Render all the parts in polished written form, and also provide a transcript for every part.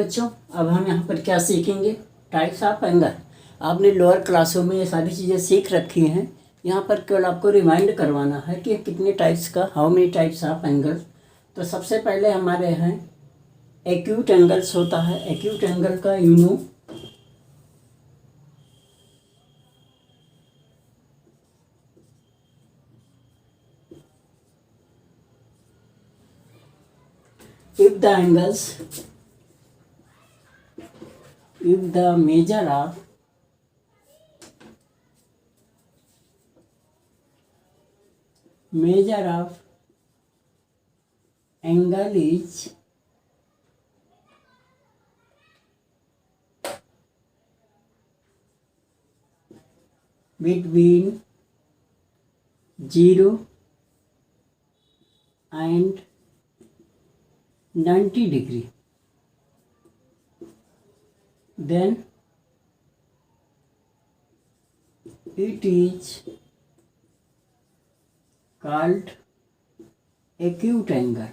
बच्चों, अब हम यहाँ पर क्या सीखेंगे? Types of angle. आपने लोअर क्लासों में ये सारी चीज़ें सीख रखी हैं। यहाँ पर केवल आपको रिमाइंड करवाना है कि कितने टाइप्स का, how many types of angle. तो सबसे पहले हमारे यहाँ एक्यूट एंगल्स होता है। एक्यूट एंगल का you know if the angles, if the measure of angle is between 0 and 90 degree, then it is called acute angle.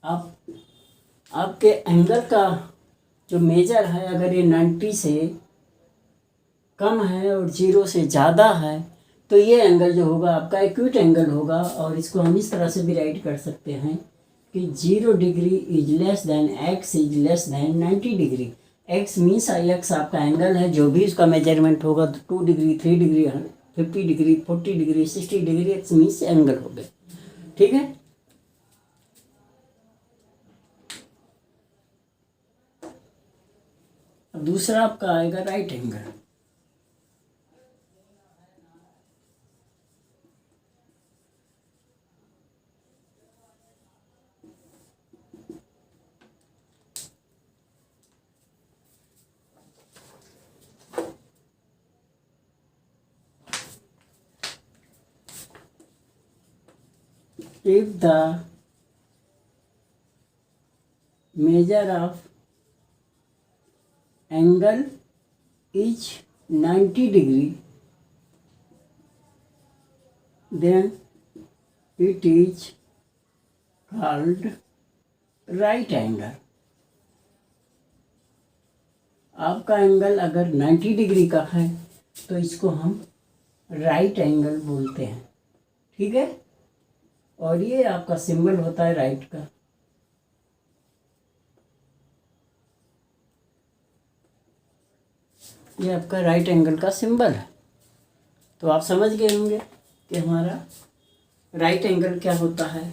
अब आपके एंगल का जो मेजर है, अगर ये 90 से कम है और 0 से ज़्यादा है तो ये एंगल जो होगा आपका एक्यूट एंगल होगा। और इसको हम इस तरह से भी राइट कर सकते हैं कि 0 degree is less than x is less than 90 degree. X means x आपका एंगल है, जो भी उसका मेजरमेंट होगा, 2 degree, 3 degree, 50 degree, 40 degree, 60 degree, x means angle हो गए। ठीक है। अब दूसरा आपका आएगा right angle. If the measure of angle is 90 degree, then it is called right angle. आपका एंगल अगर 90 डिग्री का है तो इसको हम राइट एंगल बोलते हैं। ठीक है। और ये आपका सिंबल होता है राइट का। ये आपका राइट एंगल का सिंबल है। तो आप समझ गए होंगे कि हमारा राइट एंगल क्या होता है।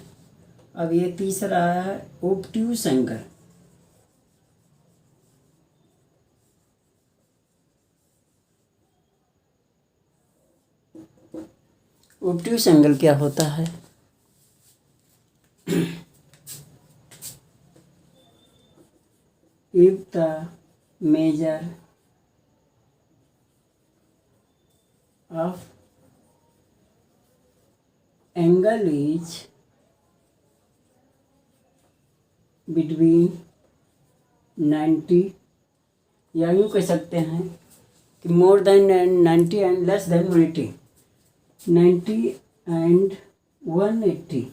अब ये तीसरा है ऑब्ट्यूस एंगल। ऑब्ट्यूस एंगल क्या होता है? If the measure of angle is between 90, या यूँ कह सकते हैं कि मोर than 90 and less than 180, 90 and 180,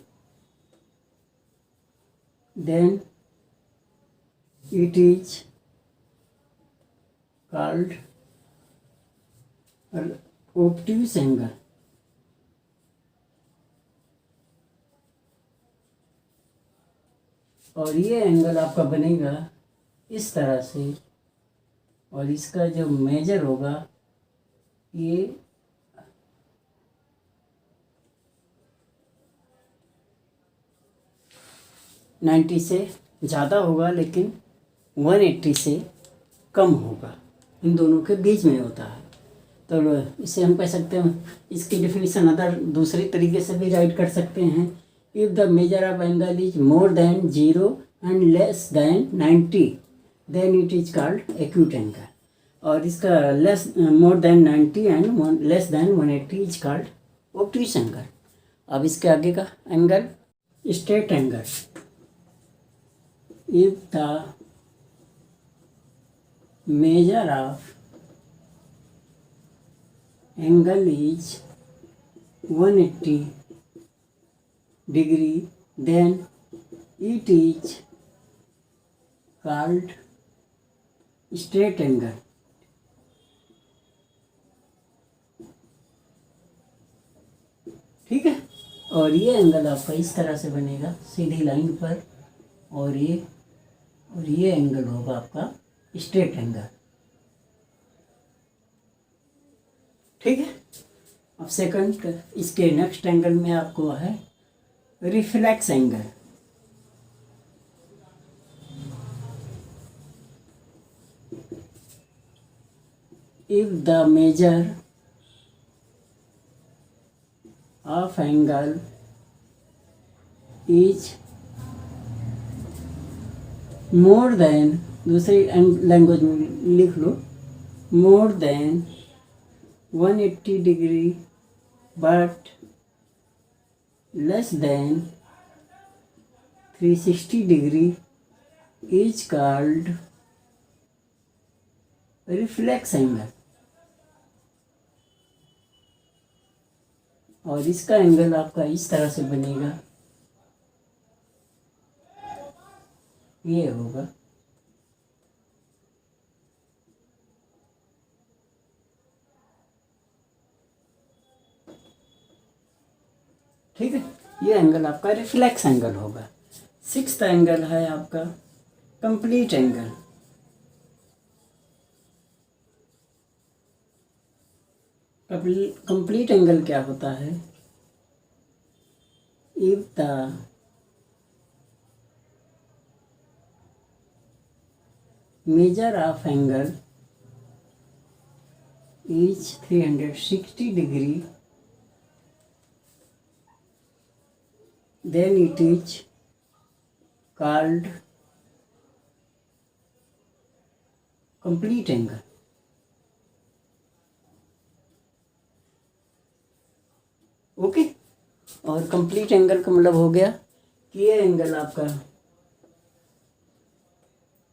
then it is called obtuse angle. और ये एंगल आपका बनेगा इस तरह से, और इसका जो मेजर होगा ये 90 से ज़्यादा होगा, लेकिन 180 से कम होगा। इन दोनों के बीच में होता है। तो इसे हम कह सकते हैं, इसकी डेफिनेशन अदर दूसरे तरीके से भी राइट कर सकते हैं। If the major of angle is more than 0 and less than 90, then it is called acute angle. और इसका less more than 90 and less than 180 is called obtuse angle. अब इसके आगे का angle straight angle. If the measure of angle is 180 degree, then it is called straight angle। ठीक है, और ये एंगल आपका इस तरह से बनेगा सीधी लाइन पर, और ये एंगल होगा आपका स्ट्रेट एंगल। ठीक है, अब सेकंड इसके नेक्स्ट एंगल में आपको है reflex angle. if the measure of angle is more than, दूसरी लैंग्वेज में लिख लो, more than 180 degree but less than 360 degree is called reflex angle. और इसका एंगल आपका इस तरह से बनेगा, ये होगा। ठीक है, ये एंगल आपका रिफ्लेक्स एंगल होगा। सिक्स्थ एंगल है आपका कंप्लीट एंगल। कंप्लीट एंगल क्या होता है? If the major of angle is 360 degree then it is called complete angle। Okay, और कंप्लीट एंगल का मतलब हो गया कि ये एंगल आपका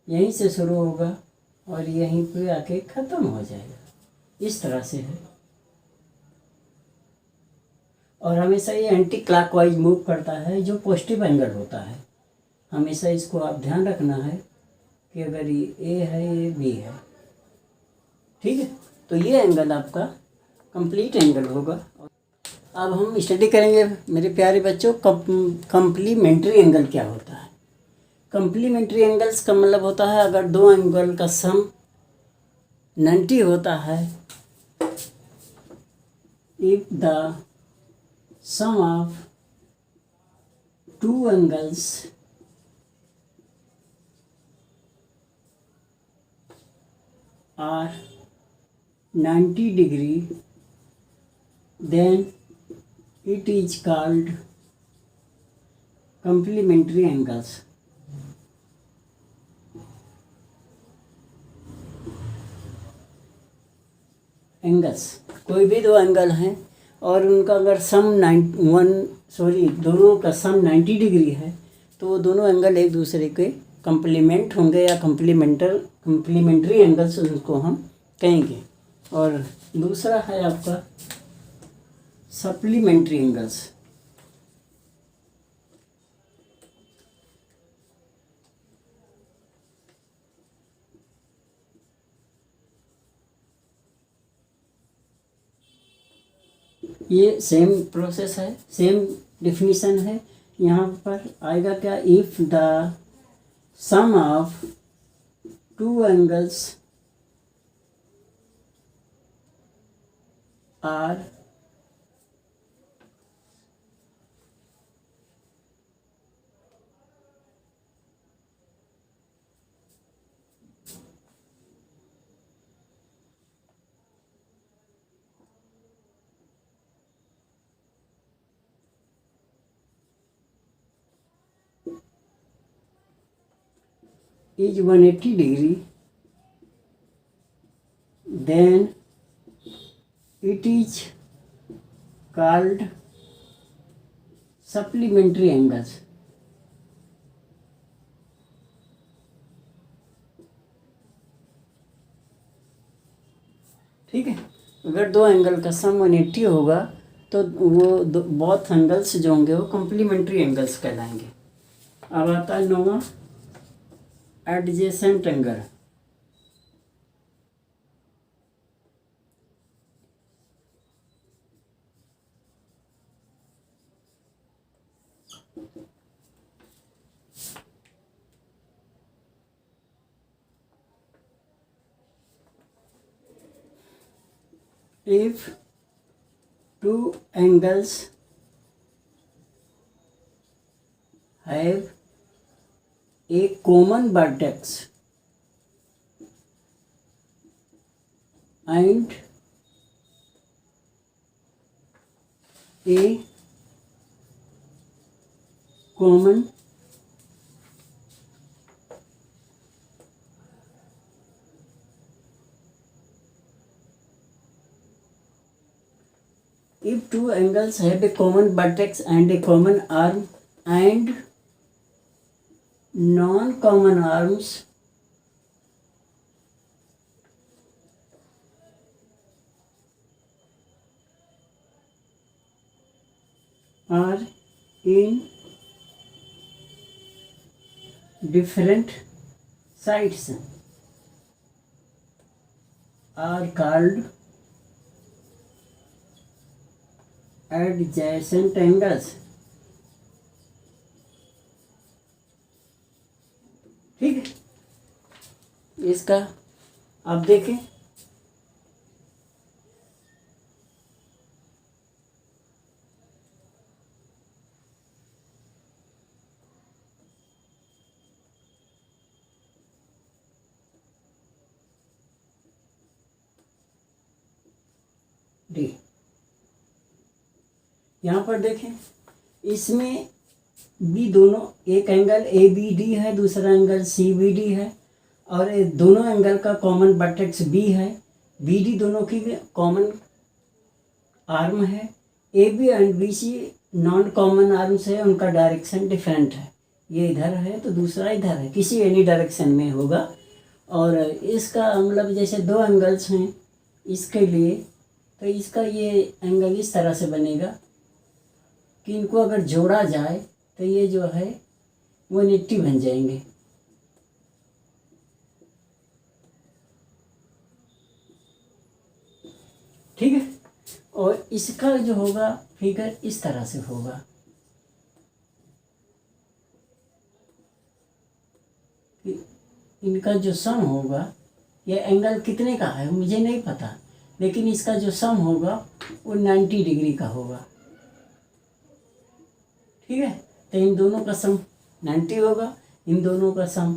यहीं से शुरू होगा और यहीं पे आके ख़त्म हो जाएगा, इस तरह से है। और हमेशा ये एंटी क्लॉकवाइज मूव करता है, जो पॉजिटिव एंगल होता है। हमेशा इसको आप ध्यान रखना है कि अगर ये ए है, ये बी है। ठीक है, तो ये एंगल आपका कंप्लीट एंगल होगा। अब हम स्टडी करेंगे मेरे प्यारे बच्चों, कंप्लीमेंट्री एंगल क्या होता है। कंप्लीमेंट्री एंगल्स का मतलब होता है अगर दो एंगल का सम 90 होता है, if the sum of two angles are 90 degree, then it is called complementary angles। Angles, कोई भी दो एंगल हैं और उनका अगर दोनों का सम 90 डिग्री है, तो वो दोनों एंगल एक दूसरे के कंप्लीमेंट होंगे या कंप्लीमेंट्री एंगल्स उनको हम कहेंगे। और दूसरा है आपका सप्लीमेंट्री एंगल्स। ये सेम प्रोसेस है, सेम डिफिनीशन है। यहाँ पर आएगा क्या, if the sum of two angles are is 180 degree, then it is called supplementary angles। ठीक है, अगर दो एंगल का सम 180 होगा तो वो बोथ एंगल्स जो होंगे वो कम्प्लीमेंट्री एंगल्स कहलाएंगे। अब आता है 9वां, adjacent angle. If two angles have a common vertex and a common if two angles have a common vertex and a common arm and non-common arms are in different sides are called adjacent angles। ठीक है, इसका आप देखें। D यहाँ पर देखें, इसमें भी दोनों, एक एंगल ए बी डी है, दूसरा एंगल सी बी डी है, और दोनों एंगल का कॉमन वर्टेक्स बी है। बी डी दोनों की कॉमन आर्म है। A B and B C non common arms है, उनका डायरेक्शन डिफरेंट है। ये इधर है तो दूसरा इधर है, किसी एनी डायरेक्शन में होगा। और इसका मतलब जैसे दो एंगल्स हैं इसके लिए, तो इसका ये एंगल इस तरह से बनेगा कि इनको अगर जोड़ा जाए तो ये जो है वो 180 बन जाएंगे। ठीक है, और इसका जो होगा फिगर इस तरह से होगा। इनका जो सम होगा, ये एंगल कितने का है मुझे नहीं पता, लेकिन इसका जो सम होगा वो 90 डिग्री का होगा। ठीक है, तो इन दोनों का सम 90 होगा, इन दोनों का सम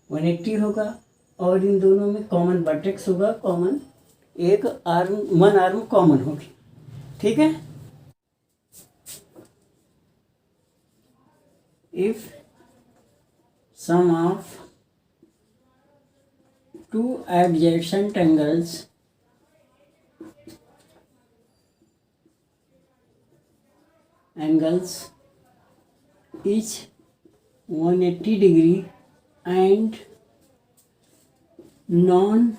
180 होगा, और इन दोनों में कॉमन वर्टेक्स होगा, कॉमन एक आर्म, वन आर्म कॉमन होगी। ठीक है, if sum of two adjacent angles each 180 degree and non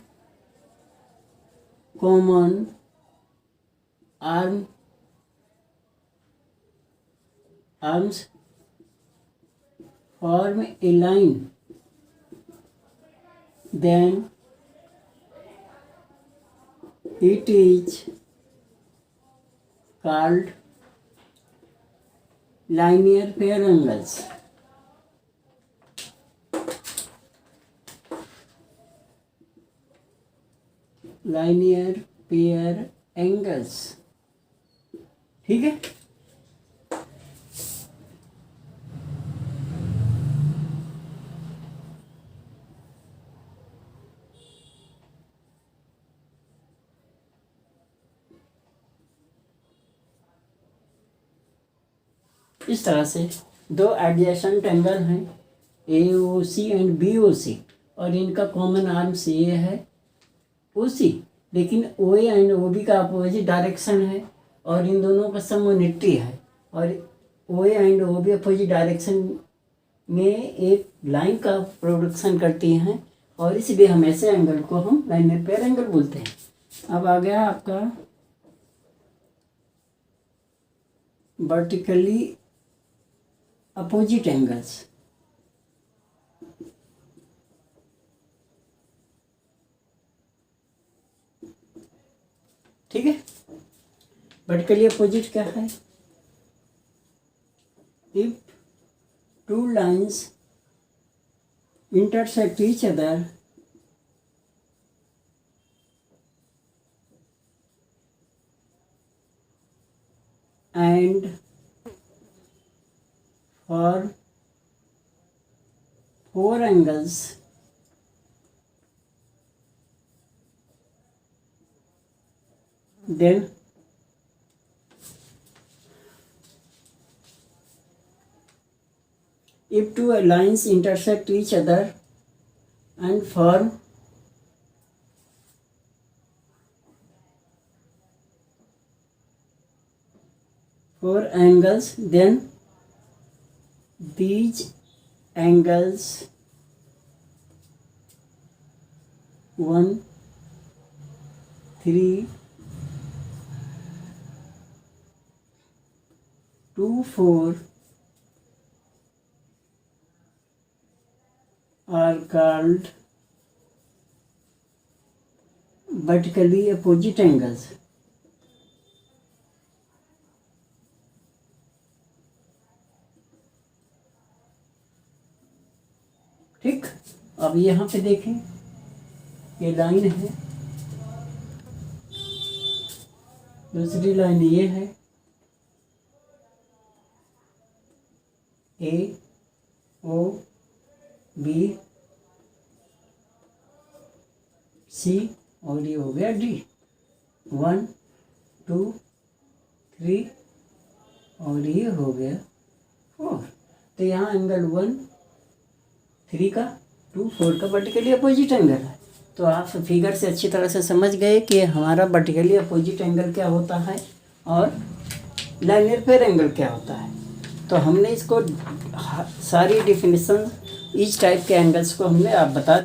common arms form a line, then it is called linear pair angles। linear pair angles। ठीक है, इस तरह से दो एडजेसेंट एंगल हैं ए ओ सी एंड बी ओ सी, और इनका कॉमन आर्म्स ये है ओ सी, लेकिन O A and O B का अपोजिट डायरेक्शन है, और इन दोनों का सम 180 है, और O A and O B opposite direction में एक लाइन का प्रोडक्शन करती हैं, और इसलिए हम ऐसे एंगल को हम लाइनर पेयर एंगल बोलते हैं। अब आ गया आपका वर्टिकली अपोजिट एंगल्स। ठीक है, वर्टिकली अपोजिट क्या है? If two lines intersect each other and for 4 angles then if two lines intersect each other and form four angles, then these angles 1, 3, 2, 4 are called vertically opposite angles. ठीक, अब यहाँ पे देखें, ये लाइन है, दूसरी लाइन ये है, ए ओ बी सी और ये हो गया डी। 1, 2, 3 और ये हो गया 4। तो यहाँ एंगल 1, 3 का 2, 4 का वर्टिकली अपोजिट एंगल है। तो आप फिगर से अच्छी तरह से समझ गए कि हमारा वर्टिकली अपोजिट एंगल क्या होता है और लाइनर पेयर एंगल क्या होता है। तो हमने इसको सारी डिफिनेशन ईच टाइप के एंगल्स को हमने आप बता